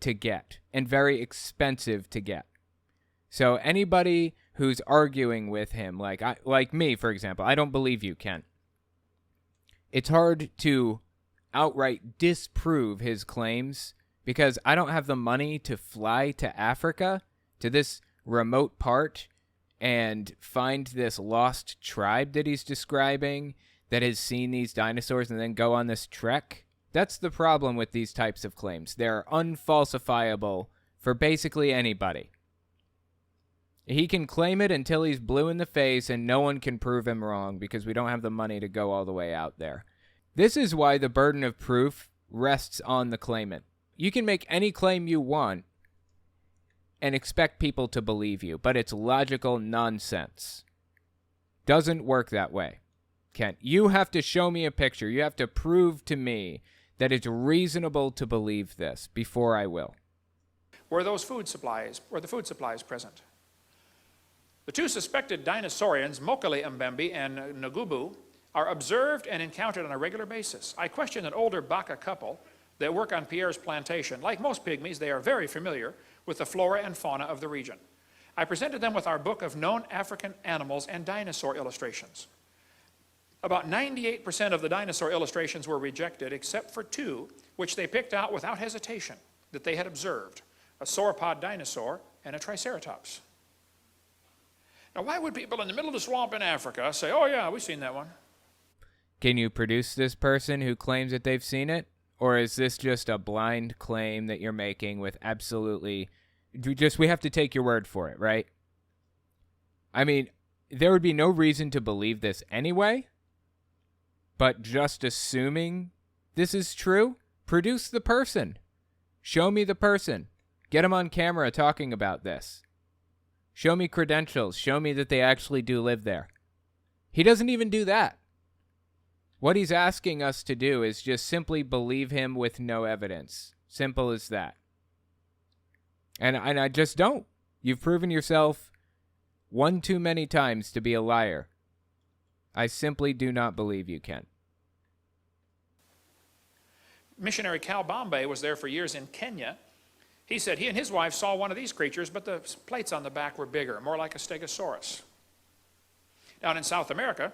S1: to get and very expensive to get. So anybody who's arguing with him, like me, for example. I don't believe you, Kent. It's hard to outright disprove his claims because I don't have the money to fly to Africa, to this remote part, and find this lost tribe that he's describing that has seen these dinosaurs and then go on this trek. That's the problem with these types of claims. They're unfalsifiable for basically anybody. He can claim it until he's blue in the face and no one can prove him wrong because we don't have the money to go all the way out there. This is why the burden of proof rests on the claimant. You can make any claim you want and expect people to believe you, but it's logical nonsense. Doesn't work that way. Kent, you have to show me a picture. You have to prove to me that it's reasonable to believe this before I will.
S2: Were the food supplies present? The two suspected dinosaurians, Mokele Mbembe and Ngubu, are observed and encountered on a regular basis. I questioned an older Baka couple that work on Pierre's plantation. Like most pygmies, they are very familiar with the flora and fauna of the region. I presented them with our book of known African animals and dinosaur illustrations. About 98% of the dinosaur illustrations were rejected, except for two, which they picked out without hesitation, that they had observed: a sauropod dinosaur and a triceratops. Now, why would people in the middle of the swamp in Africa say, oh yeah, we've seen that one?
S1: Can you produce this person who claims that they've seen it? Or is this just a blind claim that you're making with absolutely... we have to take your word for it, right? I mean, there would be no reason to believe this anyway, but just assuming this is true, produce the person. Show me the person. Get him on camera talking about this. Show me credentials. Show me that they actually do live there. He doesn't even do that. What he's asking us to do is just simply believe him with no evidence. Simple as that. And I just don't. You've proven yourself one too many times to be a liar. I simply do not believe you, Ken.
S2: Missionary Cal Bombay was there for years in Kenya. He said he and his wife saw one of these creatures, but the plates on the back were bigger, more like a stegosaurus. Down in South America,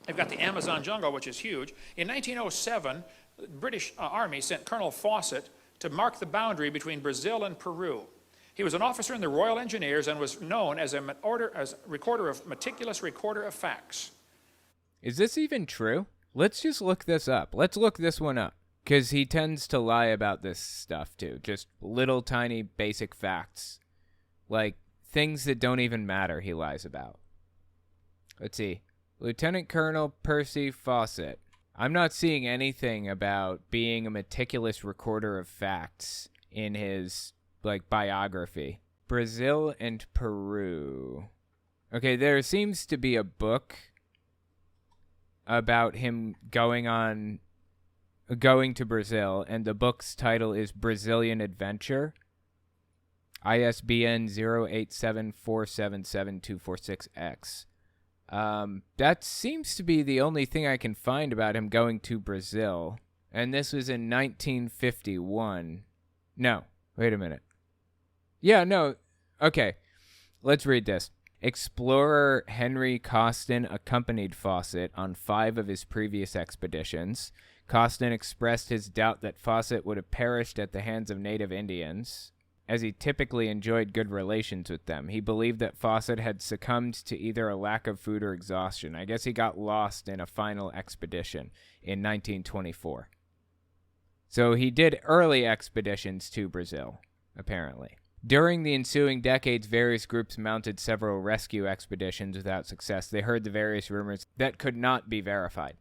S2: they've got the Amazon jungle, which is huge. In 1907, the British Army sent Colonel Fawcett to mark the boundary between Brazil and Peru. He was an officer in the Royal Engineers and was known as a meticulous recorder of facts.
S1: Is this even true? Let's just look this up. Let's look this one up. Because he tends to lie about this stuff, too. Just little tiny basic facts. Like, things that don't even matter he lies about. Let's see. Lieutenant Colonel Percy Fawcett. I'm not seeing anything about being a meticulous recorder of facts in his, biography. Brazil and Peru. Okay, there seems to be a book about him going to Brazil, and the book's title is Brazilian Adventure. ISBN 0874777246X. That seems to be the only thing I can find about him going to Brazil. And this was in 1951. No, wait a minute. Yeah, no. Okay, let's read this. Explorer Henry Costin accompanied Fawcett on 5 of his previous expeditions. Costin expressed his doubt that Fawcett would have perished at the hands of native Indians, as he typically enjoyed good relations with them. He believed that Fawcett had succumbed to either a lack of food or exhaustion. I guess he got lost in a final expedition in 1924. So he did early expeditions to Brazil, apparently. During the ensuing decades, various groups mounted several rescue expeditions without success. They heard the various rumors that could not be verified.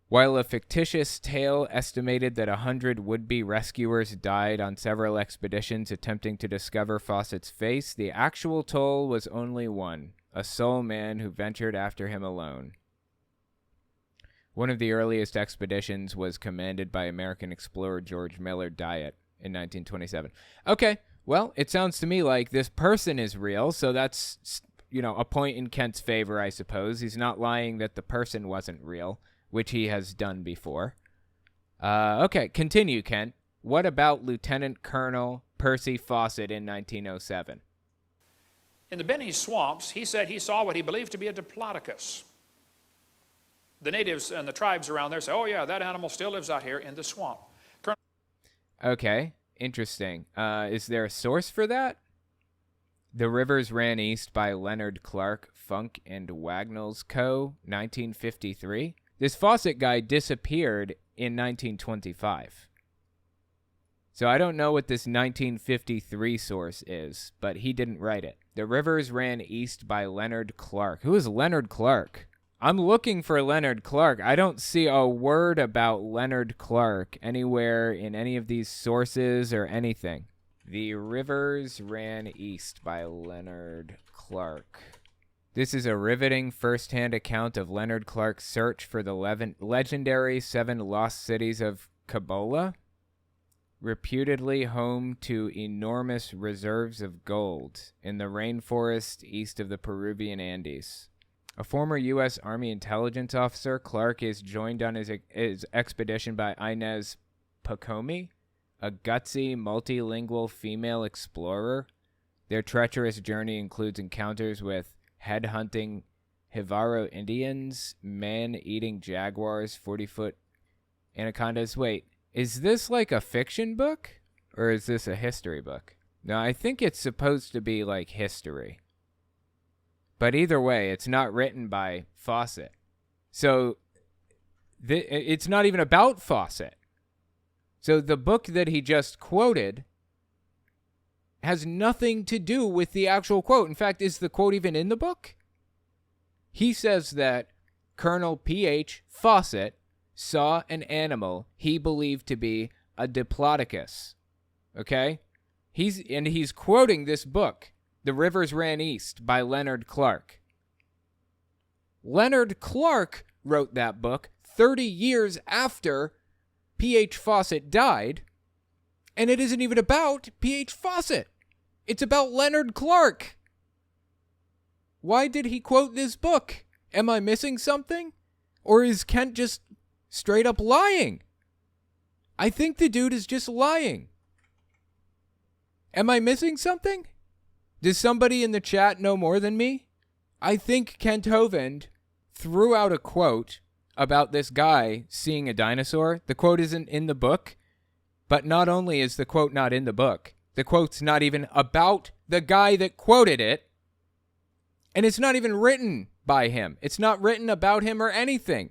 S1: While a fictitious tale estimated that 100 would-be rescuers died on several expeditions attempting to discover Fawcett's face, the actual toll was only one, a sole man who ventured after him alone. One of the earliest expeditions was commanded by American explorer George Miller Dyatt in 1927. Okay, well, it sounds to me like this person is real, so that's, a point in Kent's favor, I suppose. He's not lying that the person wasn't real, which he has done before. Okay, continue, Kent. What about Lieutenant Colonel Percy Fawcett in 1907?
S2: In the Beni swamps, he said he saw what he believed to be a diplodocus. The natives and the tribes around there say, oh yeah, that animal still lives out here in the swamp.
S1: Okay, interesting. Is there a source for that? The Rivers Ran East by Leonard Clark, Funk and Wagnalls Co., 1953. This Fawcett guy disappeared in 1925. So I don't know what this 1953 source is, but he didn't write it. The Rivers Ran East by Leonard Clark. Who is Leonard Clark? I'm looking for Leonard Clark. I don't see a word about Leonard Clark anywhere in any of these sources or anything. The Rivers Ran East by Leonard Clark. This is a riveting first-hand account of Leonard Clark's search for the legendary 7 lost cities of Kabola, reputedly home to enormous reserves of gold in the rainforest east of the Peruvian Andes. A former U.S. Army intelligence officer, Clark is joined on his expedition by Inez Pacomi, a gutsy, multilingual female explorer. Their treacherous journey includes encounters with head-hunting Jivaro Indians, man-eating jaguars, 40-foot anacondas. Wait, is this like a fiction book? Or is this a history book? No, I think it's supposed to be like history. But either way, it's not written by Fawcett. So it's not even about Fawcett. So the book that he just quoted has nothing to do with the actual quote. In fact, is the quote even in the book? He says that Colonel P.H. Fawcett saw an animal he believed to be a diplodocus. Okay? He's quoting this book, The Rivers Ran East by Leonard Clark. Leonard Clark wrote that book 30 years after P.H. Fawcett died, and it isn't even about P.H. Fawcett. It's about Leonard Clark. Why did he quote this book? Am I missing something? Or is Kent just straight up lying? I think the dude is just lying. Am I missing something? Does somebody in the chat know more than me? I think Kent Hovind threw out a quote about this guy seeing a dinosaur. The quote isn't in the book, but not only is the quote not in the book, the quote's not even about the guy that quoted it, and it's not even written by him. It's not written about him or anything.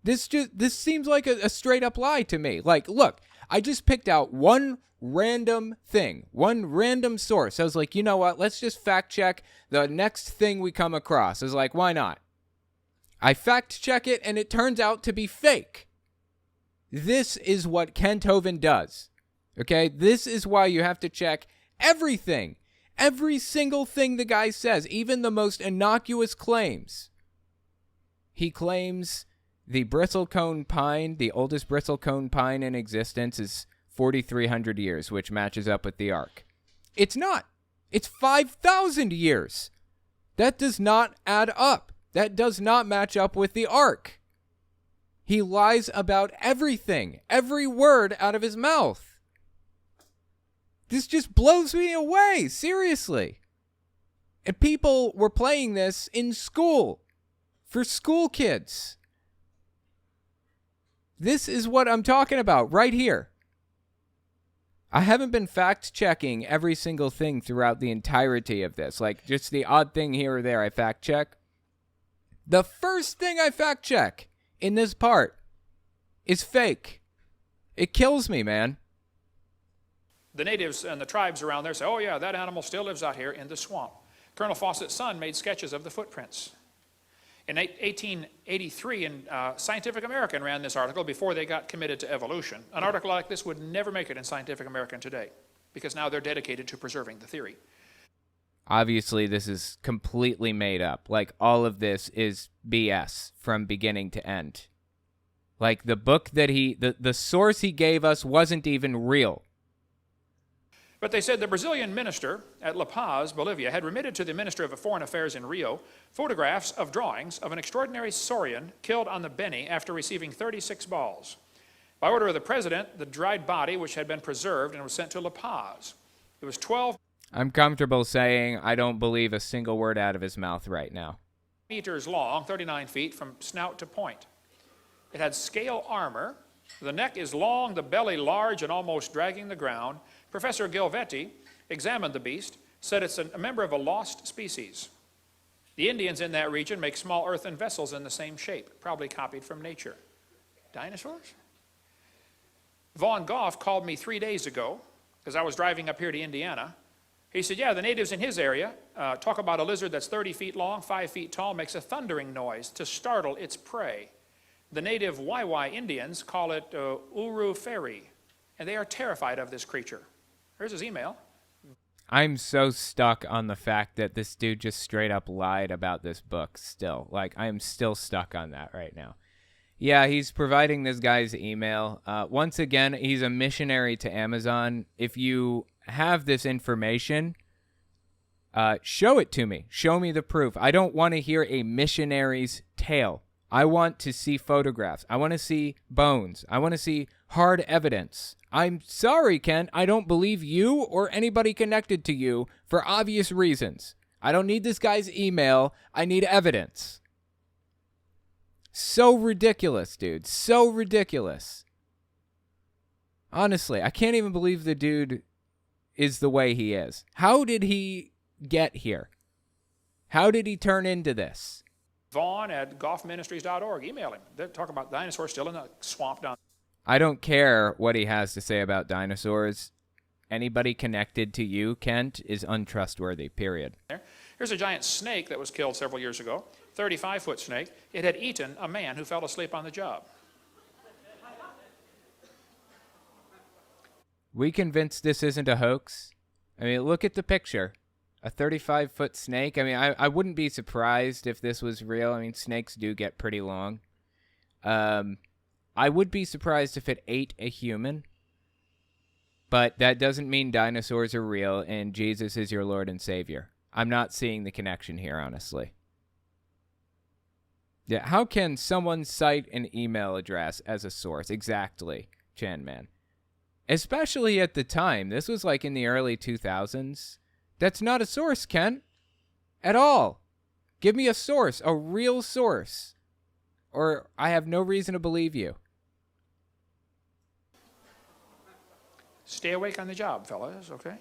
S1: This seems like a straight up lie to me. Like, look, I just picked out one random thing, one random source. I was like, you know what? Let's just fact check the next thing we come across. I was like, why not? I fact check it, and it turns out to be fake. This is what Kent Hovind does. Okay? This is why you have to check everything. Every single thing the guy says, even the most innocuous claims. He claims the bristlecone pine, the oldest bristlecone pine in existence, is 4,300 years, which matches up with the Ark. It's not. It's 5,000 years. That does not add up. That does not match up with the Ark. He lies about everything, every word out of his mouth. This just blows me away, seriously. And people were playing this in school, for school kids. This is what I'm talking about right here. I haven't been fact-checking every single thing throughout the entirety of this. Like, just the odd thing here or there I fact-check. The first thing I fact-check in this part is fake. It kills me, man.
S2: The natives and the tribes around there say, oh yeah, that animal still lives out here in the swamp. Colonel Fawcett's son made sketches of the footprints. In 1883, Scientific American ran this article before they got committed to evolution. An article like this would never make it in Scientific American today, because now they're dedicated to preserving the theory.
S1: Obviously, this is completely made up. Like, all of this is BS from beginning to end. Like, the book that the source he gave us wasn't even real.
S2: But they said the Brazilian minister at La Paz, Bolivia, had remitted to the Minister of Foreign Affairs in Rio photographs of drawings of an extraordinary saurian killed on the Beni after receiving 36 balls. By order of the president, the dried body, which had been preserved and was sent to La Paz. It was 12...
S1: I'm comfortable saying I don't believe a single word out of his mouth right now.
S2: Meters long, 39 feet from snout to point. It had scale armor. The neck is long, the belly large and almost dragging the ground. Professor Gilvetti examined the beast, said it's a member of a lost species. The Indians in that region make small earthen vessels in the same shape, probably copied from nature. Dinosaurs? Vaughn Goff called me 3 days ago, because I was driving up here to Indiana. He said, yeah, the natives in his area talk about a lizard that's 30 feet long, 5 feet tall, makes a thundering noise to startle its prey. The native Waiwai Indians call it Uru Feri, and they are terrified of this creature. Here's his email.
S1: I'm so stuck on the fact that this dude just straight up lied about this book still. Like, I am still stuck on that right now. Yeah, he's providing this guy's email. Once again, he's a missionary to Amazon. If you have this information, show it to me. Show me the proof. I don't want to hear a missionary's tale. I want to see photographs. I want to see bones. I want to see hard evidence. I'm sorry, Ken. I don't believe you or anybody connected to you for obvious reasons. I don't need this guy's email. I need evidence. So ridiculous, dude. So ridiculous. Honestly, I can't even believe the dude is the way he is. How did he get here? How did he turn into this?
S2: Vaughn at goffministries.org. Email him. They talk about dinosaurs still in the swamp down.
S1: I don't care what he has to say about dinosaurs. Anybody connected to you, Kent, is untrustworthy, period.
S2: Here's a giant snake that was killed several years ago, 35-foot snake. It had eaten a man who fell asleep on the job.
S1: We convinced this isn't a hoax? I mean, look at the picture. A 35-foot snake. I mean, I wouldn't be surprised if this was real. I mean, snakes do get pretty long. I would be surprised if it ate a human. But that doesn't mean dinosaurs are real and Jesus is your Lord and Savior. I'm not seeing the connection here, honestly. Yeah, how can someone cite an email address as a source? Exactly, Chan Man. Especially at the time. This was like in the early 2000s. That's not a source, Ken. At all. Give me a source, a real source. Or I have no reason to believe you.
S2: Stay awake on the job, fellas, okay?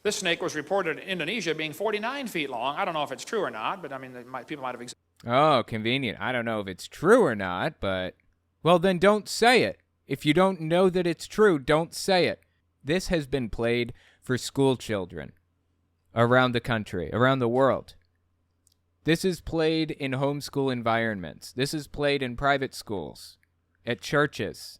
S2: This snake was reported in Indonesia being 49 feet long. I don't know if it's true or not, but I mean, people might have...
S1: Oh, convenient. I don't know if it's true or not, but... Well, then don't say it. If you don't know that it's true, don't say it. This has been played for school children around the country, around the world. This is played in homeschool environments. This is played in private schools, at churches.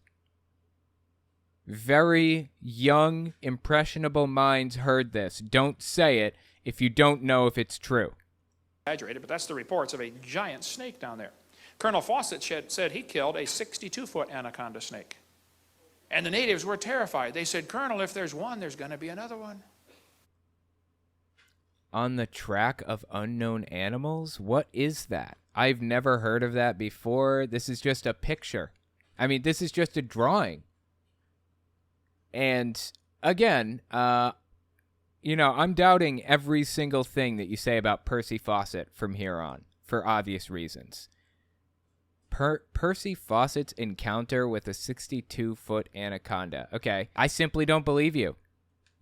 S1: Very young, impressionable minds heard this. Don't say it if you don't know if it's true.
S2: Exaggerated, but that's the reports of a giant snake down there. Colonel Fawcett said he killed a 62-foot anaconda snake. And the natives were terrified. They said, Colonel, if there's one, there's going to be another one.
S1: On the track of unknown animals? What is that? I've never heard of that before. This is just a picture. I mean, this is just a drawing. And again, I'm doubting every single thing that you say about Percy Fawcett from here on, for obvious reasons. Percy Fawcett's encounter with a 62-foot anaconda. Okay, I simply don't believe you.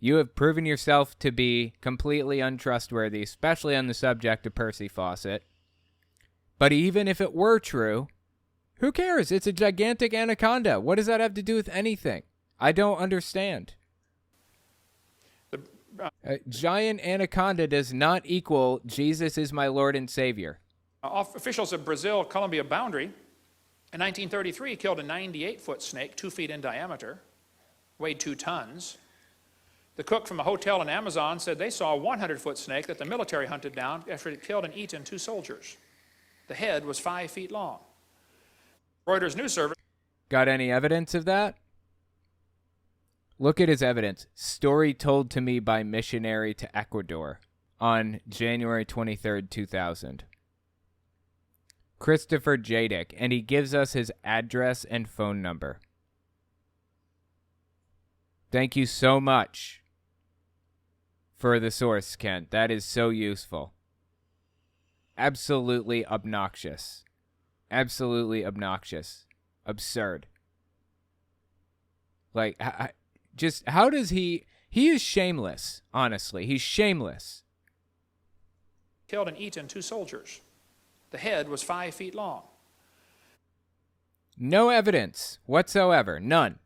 S1: You have proven yourself to be completely untrustworthy, especially on the subject of Percy Fawcett. But even if it were true, who cares? It's a gigantic anaconda. What does that have to do with anything? I don't understand. A giant anaconda does not equal Jesus is my Lord and Savior.
S2: Officials of Brazil-Colombia boundary in 1933 killed a 98-foot snake, 2 feet in diameter, weighed 2 tons. The cook from a hotel in Amazon said they saw a 100-foot snake that the military hunted down after it killed and eaten 2 soldiers. The head was 5 feet long. Reuters news service.
S1: Got any evidence of that? Look at his evidence. Story told to me by missionary to Ecuador on January 23rd, 2000. Christopher Jadick, and he gives us his address and phone number. Thank you so much. for the source, Kent. That is so useful. Absolutely obnoxious. Absolutely obnoxious. Absurd. Like, just how does he is shameless, honestly. He's shameless.
S2: Killed and eaten 2 soldiers. The head was 5 feet long.
S1: No evidence whatsoever. None.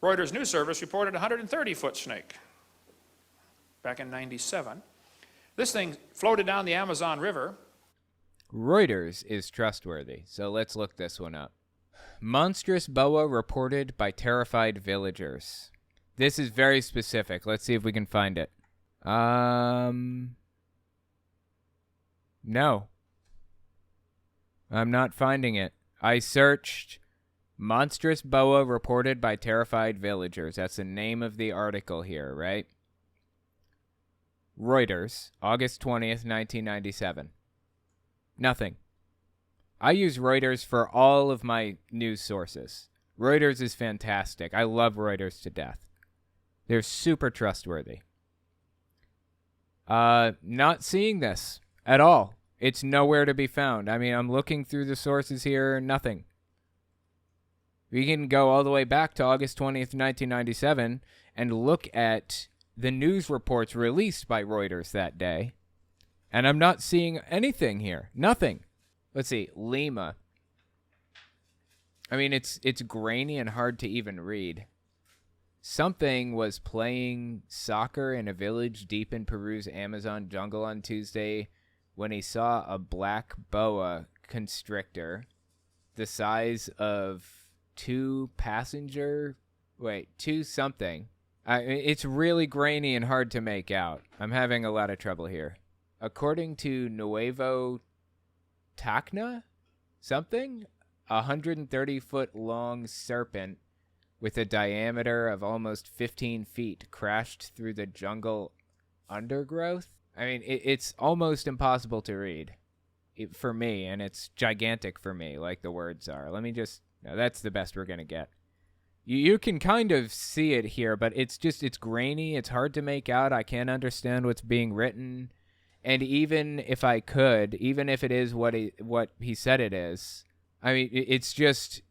S2: Reuters News Service reported a 130-foot snake back in 97. This thing floated down the Amazon River.
S1: Reuters is trustworthy, so let's look this one up. Monstrous boa reported by terrified villagers. This is very specific. Let's see if we can find it. No. I'm not finding it. I searched monstrous boa reported by terrified villagers. That's the name of the article here, right? Reuters, August 20th, 1997. Nothing. I use Reuters for all of my news sources. Reuters is fantastic. I love Reuters to death. They're super trustworthy. Not seeing this at all. It's nowhere to be found. I mean, I'm looking through the sources here, nothing. We can go all the way back to August 20th, 1997 and look at the news reports released by Reuters that day. And I'm not seeing anything here. Nothing. Let's see. Lima. I mean, it's grainy and hard to even read. Something was playing soccer in a village deep in Peru's Amazon jungle on Tuesday when he saw a black boa constrictor the size of two something. It's really grainy and hard to make out. I'm having a lot of trouble here. According to Nuevo Tacna, something, a 130-foot long serpent with a diameter of almost 15 feet crashed through the jungle undergrowth. I mean, it's almost impossible to read for me, and it's gigantic for me, like the words are. No, that's the best we're going to get. You can kind of see it here, but it's grainy. It's hard to make out. I can't understand what's being written. And even if I could, even if it is what he said it is, I mean, it's just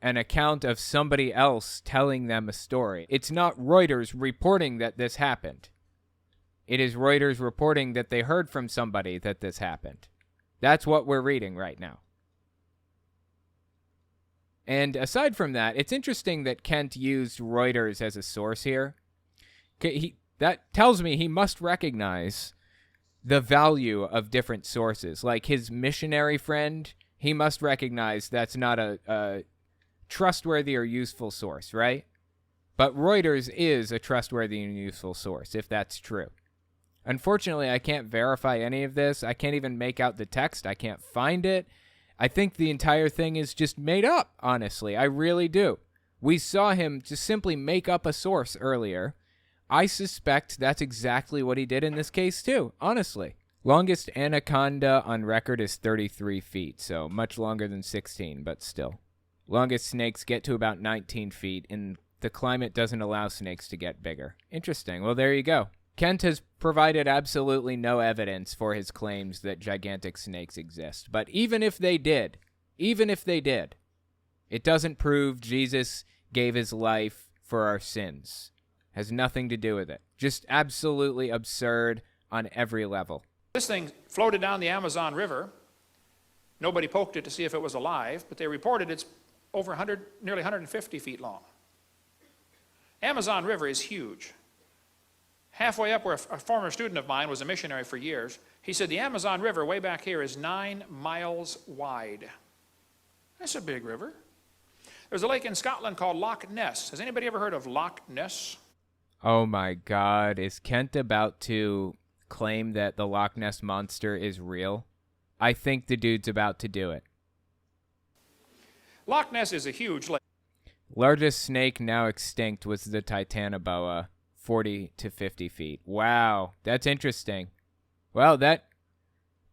S1: an account of somebody else telling them a story. It's not Reuters reporting that this happened. It is Reuters reporting that they heard from somebody that this happened. That's what we're reading right now. And aside from that, it's interesting that Kent used Reuters as a source here. That tells me he must recognize the value of different sources. Like his missionary friend, he must recognize that's not a trustworthy or useful source, right? But Reuters is a trustworthy and useful source, if that's true. Unfortunately, I can't verify any of this. I can't even make out the text. I can't find it. I think the entire thing is just made up, honestly. I really do. We saw him just simply make up a source earlier. I suspect that's exactly what he did in this case, too, honestly. Longest anaconda on record is 33 feet, so much longer than 16, but still. Longest snakes get to about 19 feet, and the climate doesn't allow snakes to get bigger. Interesting. Well, there you go. Kent has provided absolutely no evidence for his claims that gigantic snakes exist. But even if they did, it doesn't prove Jesus gave his life for our sins. Has nothing to do with it. Just absolutely absurd on every level.
S2: This thing floated down the Amazon River. Nobody poked it to see if it was alive, but they reported it's over nearly 150 feet long. Amazon River is huge. Halfway up where a former student of mine was a missionary for years, he said the Amazon River way back here is 9 miles wide. That's a big river. There's a lake in Scotland called Loch Ness. Has anybody ever heard of Loch Ness?
S1: Oh my God. Is Kent about to claim that the Loch Ness Monster is real? I think the dude's about to do it.
S2: Loch Ness is a huge lake.
S1: Largest snake now extinct was the Titanoboa, 40 to 50 feet. Wow, that's interesting. Well, that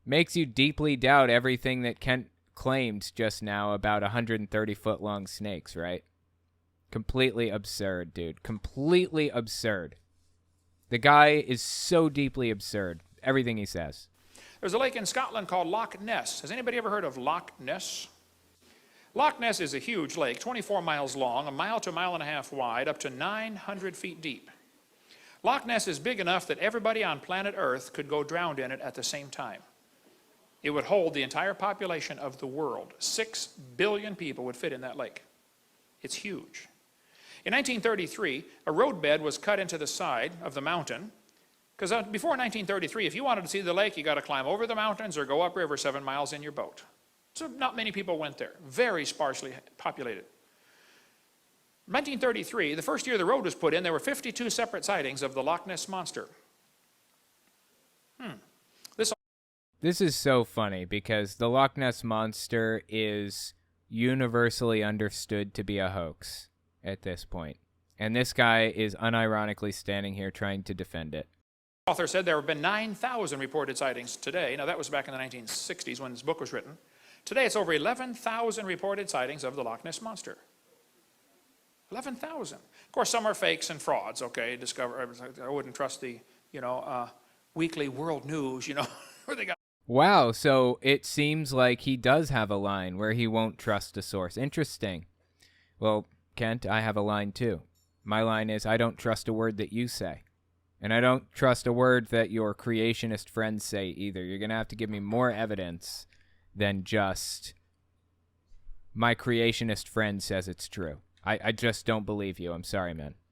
S1: makes you deeply doubt everything that Kent claimed just now about 130-foot long snakes, right? Completely absurd, dude. Completely absurd. The guy is so deeply absurd. Everything he says.
S2: There's a lake in Scotland called Loch Ness. Has anybody ever heard of Loch Ness? Loch Ness is a huge lake, 24 miles long, a mile to a mile and a half wide, up to 900 feet deep. Loch Ness is big enough that everybody on planet Earth could go drowned in it at the same time. It would hold the entire population of the world. 6 billion people would fit in that lake. It's huge. In 1933, a roadbed was cut into the side of the mountain, because before 1933, if you wanted to see the lake, you got to climb over the mountains or go upriver 7 miles in your boat. So not many people went there. Very sparsely populated. 1933, the first year the road was put in, there were 52 separate sightings of the Loch Ness Monster.
S1: This is so funny because the Loch Ness Monster is universally understood to be a hoax at this point. And this guy is unironically standing here trying to defend it.
S2: The author said there have been 9,000 reported sightings today. Now that was back in the 1960s when this book was written. Today it's over 11,000 reported sightings of the Loch Ness Monster. 11,000. Of course, some are fakes and frauds, okay? I wouldn't trust the, weekly world news, where they got.
S1: Wow, so it seems like he does have a line where he won't trust a source. Interesting. Well, Kent, I have a line too. My line is, I don't trust a word that you say. And I don't trust a word that your creationist friends say either. You're going to have to give me more evidence than just my creationist friend says it's true. I just don't believe you. I'm sorry, man.